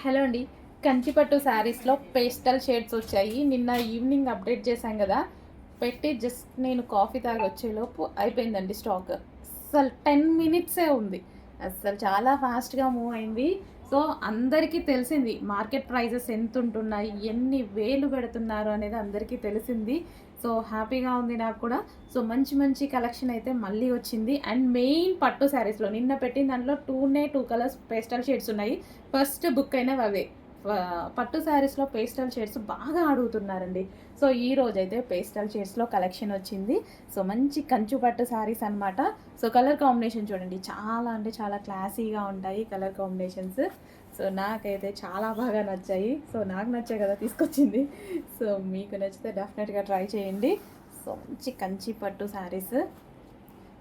Hello అండి. కంచిపట్టు శారీస్లో pastel shades వచ్చాయి. నిన్న ఈవినింగ్ అప్డేట్ చేశాం కదా, పెట్టి జస్ట్ నేను కాఫీ తాగి వచ్చేలోపు అయిపోయిందండి స్టాక్. అస్సలు 10 మినిట్సే ఉంది. అస్సలు చాలా ఫాస్ట్గా మూవ్ అయింది. సో అందరికీ తెలిసింది మార్కెట్ ప్రైజెస్ ఎంత ఉంటున్నాయి, ఎన్ని వేలు పెడుతున్నారు అనేది అందరికీ తెలిసింది. సో హ్యాపీగా ఉంది నాకు కూడా. సో మంచి మంచి కలెక్షన్ అయితే మళ్ళీ వచ్చింది. అండ్ మెయిన్ పట్టు శారీస్లో నిన్న పెట్టిన దాంట్లో 2 కలర్స్ పేస్టల్ షేడ్స్ ఉన్నాయి. ఫస్ట్ బుక్ అయినవి అవే. పట్టు శారీస్లో పేస్టల్ షేడ్స్ బాగా అడుగుతున్నారండి. సో ఈ రోజైతే పేస్టల్ షేడ్స్లో కలెక్షన్ వచ్చింది. సో మంచి కంచు పట్టు శారీస్ అనమాట. సో కలర్ కాంబినేషన్ చూడండి, చాలా అంటే చాలా క్లాసీగా ఉంటాయి కలర్ కాంబినేషన్స్. సో నాకైతే చాలా బాగా నచ్చాయి. సో నాకు నచ్చే కదా తీసుకొచ్చింది. సో మీకు నచ్చితే డెఫినెట్గా ట్రై చేయండి. సో మంచి కంచి పట్టు శారీస్.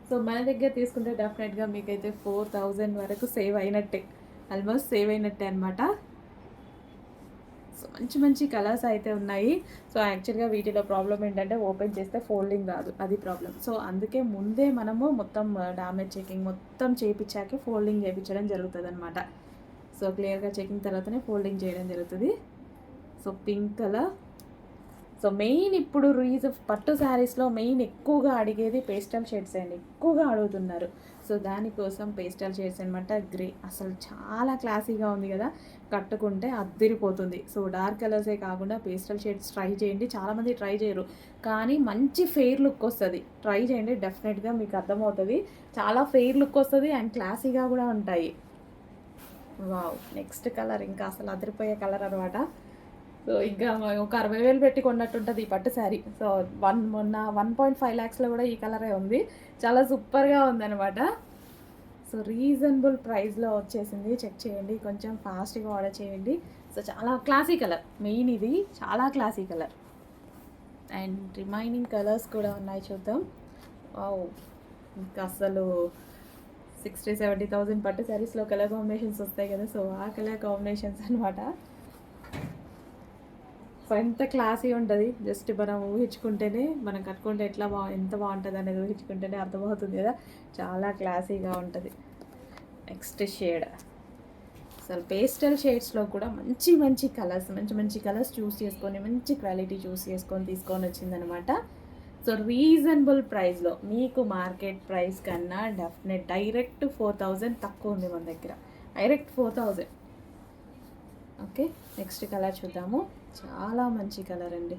సో మన దగ్గర తీసుకుంటే డెఫినెట్గా మీకైతే 4000 వరకు సేవ్ అయినట్టే, ఆల్మోస్ట్ సేవ్ అయినట్టే అనమాట. సో మంచి మంచి కలర్స్ అయితే ఉన్నాయి. సో యాక్చువల్గా వీటిలో ప్రాబ్లం ఏంటంటే ఓపెన్ చేస్తే ఫోల్డింగ్ రాదు, అది ప్రాబ్లం. సో అందుకే ముందే మనము మొత్తం డ్యామేజ్ చెకింగ్ మొత్తం చేయించాకే ఫోల్డింగ్ చేయించడం జరుగుతుంది అనమాట. సో క్లియర్గా చెకింగ్ తర్వాతనే ఫోల్డింగ్ చేయడం జరుగుతుంది. So pink colour. So main ఇప్పుడు పట్టు శారీస్లో మెయిన్ ఎక్కువగా అడిగేది పేస్టల్ షేడ్స్ అండి, ఎక్కువగా అడుగుతున్నారు. సో దానికోసం పేస్టల్ షేడ్స్ అనమాట. గ్రే అసలు చాలా క్లాసీగా ఉంది కదా, కట్టుకుంటే అద్దిరిపోతుంది. సో డార్క్ కలర్సే కాకుండా పేస్టల్ షేడ్స్ ట్రై చేయండి. చాలామంది ట్రై చేయరు, కానీ మంచి ఫెయిర్ లుక్ వస్తుంది. ట్రై చేయండి, డెఫినెట్గా మీకు అర్థమవుతుంది. చాలా ఫెయిర్ లుక్ వస్తుంది అండ్ క్లాసీగా కూడా ఉంటాయి. వావ్, నెక్స్ట్ కలర్ ఇంకా అసలు అదిరిపోయే కలర్ అనమాట. సో ఇంకా ఒక 60,000 పెట్టి కొన్నట్టుంటుంది ఈ పట్టు శారీ. సో మొన్న 1.5 lakhsలో కూడా ఈ కలరే ఉంది. చాలా సూపర్గా ఉందన్నమాట. సో రీజనబుల్ ప్రైస్లో వచ్చేసింది. చెక్ చేయండి, కొంచెం ఫాస్ట్గా ఆర్డర్ చేయండి. సో చాలా క్లాసీ కలర్, మెయిన్ ఇది చాలా classy colour. And remaining colours కూడా ఉన్నాయి, చూద్దాం. ఇంకా అసలు 60,000-70,000 పట్టు శారీస్లో కలర్ కాంబినేషన్స్ వస్తాయి కదా, సో ఆ కలర్ కాంబినేషన్స్ అనమాట. సో ఎంత క్లాసీ ఉంటుంది, జస్ట్ మనం ఊహించుకుంటేనే, మనం కట్టుకుంటే ఎంత బాగుంటుంది అనేది ఊహించుకుంటేనే అర్థమవుతుంది కదా. చాలా క్లాసీగా ఉంటుంది. నెక్స్ట్ షేడ్, అసలు పేస్టల్ షేడ్స్లో కూడా మంచి మంచి కలర్స్ చూస్ చేసుకొని, మంచి క్వాలిటీ చూస్ చేసుకొని తీసుకొని వచ్చిందనమాట. సో రీజనబుల్ ప్రైస్లో మీకు మార్కెట్ ప్రైస్ కన్నా డైరెక్ట్ 4000 తక్కువ ఉంది మన దగ్గర, డైరెక్ట్ 4000. ఓకే, నెక్స్ట్ కలర్ చూద్దాము. చాలా మంచి కలర్ అండి.